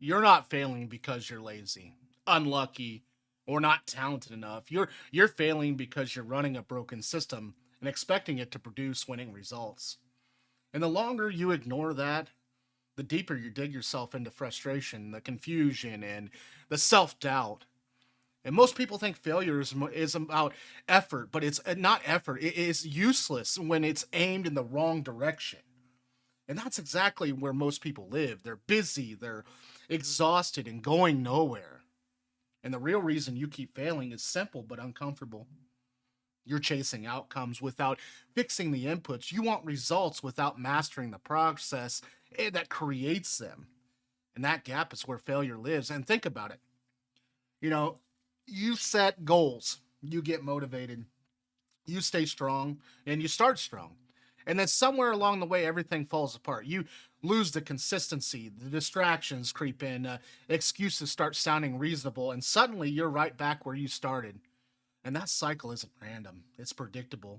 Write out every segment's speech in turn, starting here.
You're not failing because you're lazy, unlucky, or not talented enough. You're failing because you're running a broken system and expecting it to produce winning results. And the longer you ignore that, the deeper you dig yourself into frustration, the confusion, and the self doubt. And most people think failure is about effort, but it's not effort. It is useless when it's aimed in the wrong direction. And that's exactly where most people live. They're busy, they're exhausted, and going nowhere. And the real reason you keep failing is simple but uncomfortable. You're chasing outcomes without fixing the inputs. You want results without mastering the process that creates them. And that gap is where failure lives. And think about it. You know, you set goals, you get motivated, you stay strong, and you start strong. And then somewhere along the way, everything falls apart. You lose the consistency, the distractions creep in, excuses start sounding reasonable, and suddenly you're right back where you started. And that cycle isn't random, it's predictable.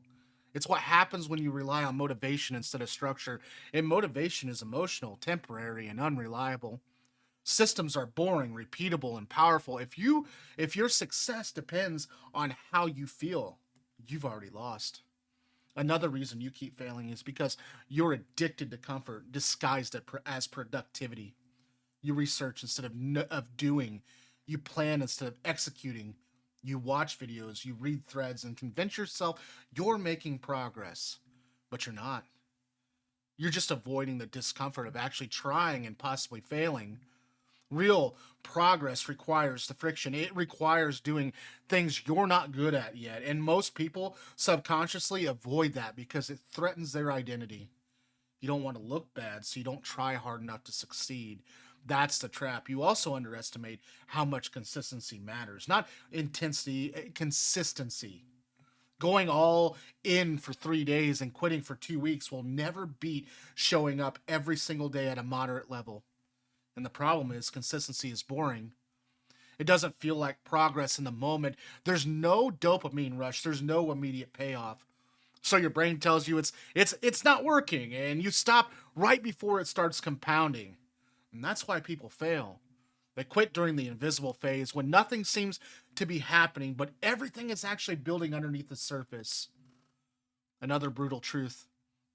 It's what happens when you rely on motivation instead of structure. And motivation is emotional, temporary, and unreliable. Systems are boring, repeatable, and powerful. If your success depends on how you feel, you've already lost. Another reason you keep failing is because you're addicted to comfort disguised as productivity. You research instead of doing. You plan instead of executing. You watch videos, you read threads, and convince yourself you're making progress. But you're not. You're just avoiding the discomfort of actually trying and possibly failing. Real progress requires the friction. It requires doing things you're not good at yet. And most people subconsciously avoid that because it threatens their identity. You don't want to look bad, so you don't try hard enough to succeed. That's the trap. You also underestimate how much consistency matters. Not intensity, consistency. Going all in for 3 days and quitting for 2 weeks will never beat showing up every single day at a moderate level. And the problem is, consistency is boring. It doesn't feel like progress in the moment. There's no dopamine rush. There's no immediate payoff. So your brain tells you it's not working, and you stop right before it starts compounding. And that's why people fail. They quit during the invisible phase when nothing seems to be happening, but everything is actually building underneath the surface. Another brutal truth: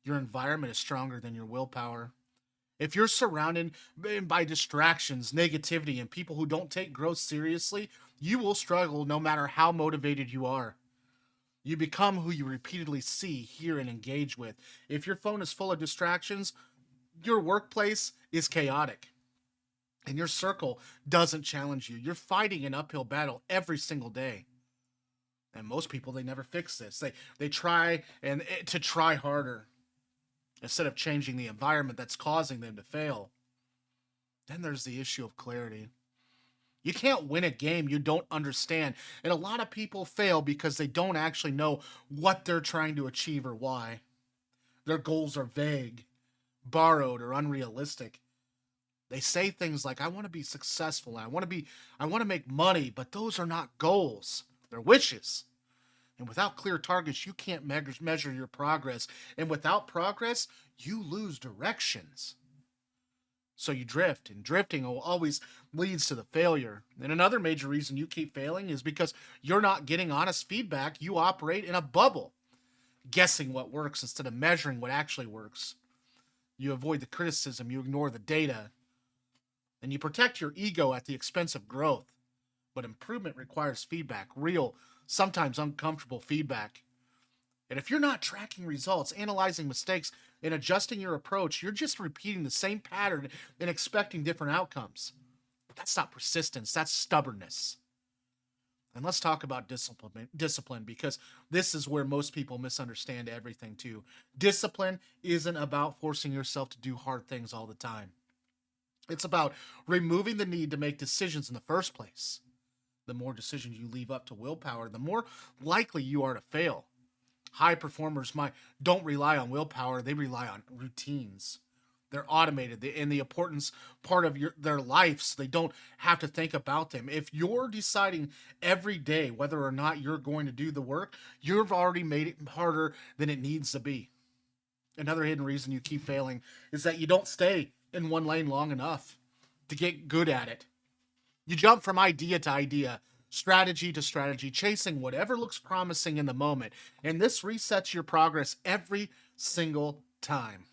your environment is stronger than your willpower. If you're surrounded by distractions, negativity, and people who don't take growth seriously, you will struggle no matter how motivated you are. You become who you repeatedly see, hear, and engage with. If your phone is full of distractions, your workplace is chaotic and your circle doesn't challenge you. You're fighting an uphill battle every single day. And most people, they never fix this. They try and to try harder instead of changing the environment that's causing them to fail. Then there's the issue of clarity. You can't win a game you don't understand. And a lot of people fail because they don't actually know what they're trying to achieve or why. Their goals are vague, borrowed, or unrealistic. They say things like, I want to be successful, I want to make money, but those are not goals. They're wishes. And without clear targets, you can't measure your progress. And without progress, you lose directions. So you drift, and drifting always leads to the failure. And another major reason you keep failing is because you're not getting honest feedback. You operate in a bubble, guessing what works instead of measuring what actually works. You avoid the criticism, you ignore the data, and you protect your ego at the expense of growth. But improvement requires feedback, real, sometimes uncomfortable feedback. And if you're not tracking results, analyzing mistakes, and adjusting your approach, you're just repeating the same pattern and expecting different outcomes. That's not persistence, that's stubbornness. And let's talk about discipline because this is where most people misunderstand everything too. Discipline isn't about forcing yourself to do hard things all the time. It's about removing the need to make decisions in the first place. The more decisions you leave up to willpower, the more likely you are to fail. High performers don't rely on willpower, they rely on routines. They're automated in the importance part of their life, so they don't have to think about them. If you're deciding every day whether or not you're going to do the work, you've already made it harder than it needs to be. Another hidden reason you keep failing is that you don't stay in one lane long enough. to get good at it. You jump from idea to idea, strategy to strategy, chasing whatever looks promising in the moment. And this resets your progress every single time.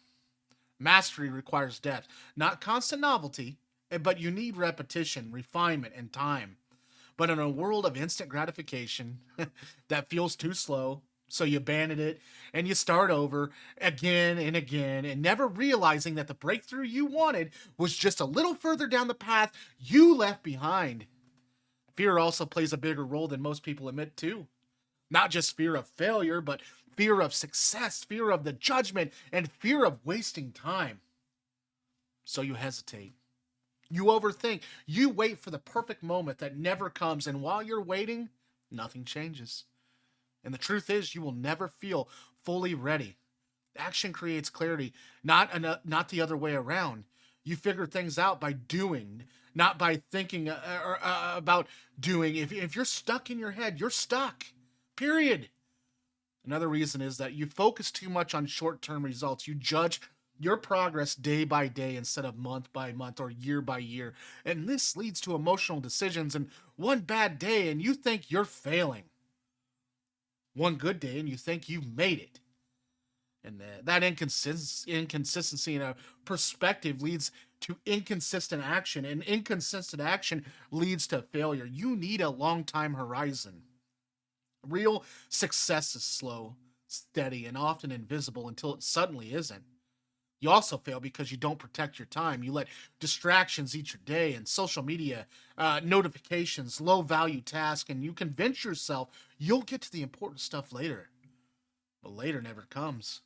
Mastery requires depth, not constant novelty, but you need repetition, refinement, and time. But in a world of instant gratification that feels too slow, so you abandon it and you start over again and again, and never realizing that the breakthrough you wanted was just a little further down the path you left behind. Fear also plays a bigger role than most people admit to. Not just fear of failure, but fear of success, fear of the judgment, and fear of wasting time. So you hesitate. You overthink. You wait for the perfect moment that never comes, and while you're waiting, nothing changes. And the truth is, you will never feel fully ready. Action creates clarity, not the other way around. You figure things out by doing, not by thinking about doing. If you're stuck in your head, you're stuck. Period. Another reason is that you focus too much on short-term results. You judge your progress day by day instead of month by month or year by year. And this leads to emotional decisions, and one bad day and you think you're failing. One good day and you think you've made it. And that inconsistency in a perspective leads to inconsistent action, and inconsistent action leads to failure. You need a long time horizon. Real success is slow, steady, and often invisible until it suddenly isn't. You also fail because you don't protect your time. You let distractions eat your day, and social media, notifications, low value tasks, and you convince yourself you'll get to the important stuff later. But later never comes.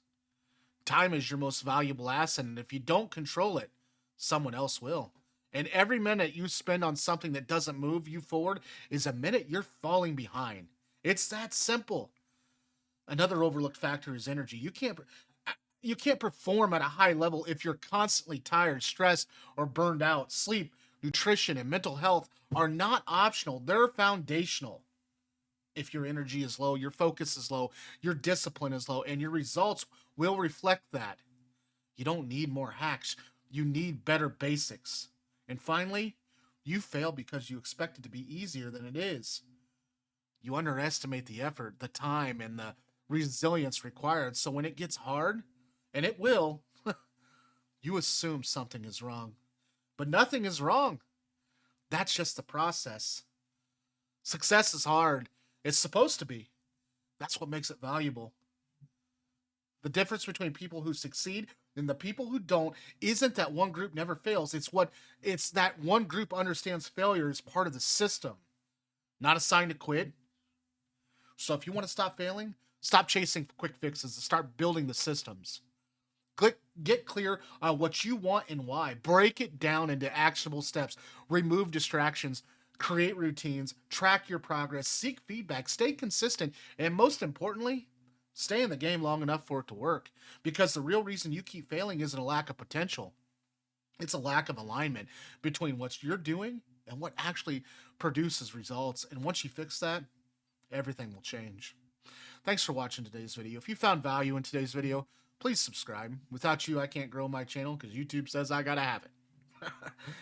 Time is your most valuable asset, and if you don't control it, someone else will. And every minute you spend on something that doesn't move you forward is a minute you're falling behind. It's that simple. Another overlooked factor is energy. You can't perform at a high level if you're constantly tired, stressed, or burned out. Sleep, nutrition, and mental health are not optional. They're foundational. If your energy is low, your focus is low, your discipline is low, and your results will reflect that. You don't need more hacks. You need better basics. And finally, you fail because you expect it to be easier than it is. You underestimate the effort, the time, and the resilience required. So when it gets hard, and it will, you assume something is wrong. But nothing is wrong. That's just the process. Success is hard. It's supposed to be. That's what makes it valuable. The difference between people who succeed and the people who don't isn't that one group never fails. It's that one group understands failure as part of the system, not a sign to quit. So if you want to stop failing, stop chasing quick fixes and start building the systems. Get clear on what you want and why. Break it down into actionable steps. Remove distractions. Create routines. Track your progress. Seek feedback. Stay consistent. And most importantly, stay in the game long enough for it to work. Because the real reason you keep failing isn't a lack of potential, it's a lack of alignment between what you're doing and what actually produces results. And once you fix that, everything will change. Thanks for watching today's video. If you found value in today's video, please subscribe. Without you, I can't grow my channel because YouTube says I gotta have it.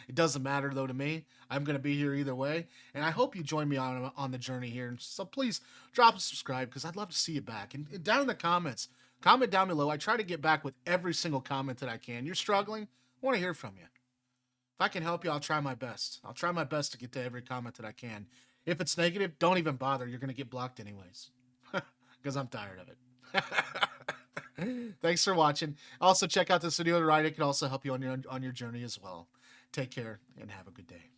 It doesn't matter though to me. I'm gonna be here either way, and I hope you join me on the journey here. So please drop a subscribe because I'd love to see you back. And down in the comments, comment down below. I try to get back with every single comment that I can. You're struggling? I want to hear from you. If I can help you, I'll try my best. I'll try my best to get to every comment that I can. If it's negative, don't even bother. You're gonna get blocked anyways. Because I'm tired of it. Thanks for watching. Also, check out this video to the right. It can also help you on your journey as well. Take care and have a good day.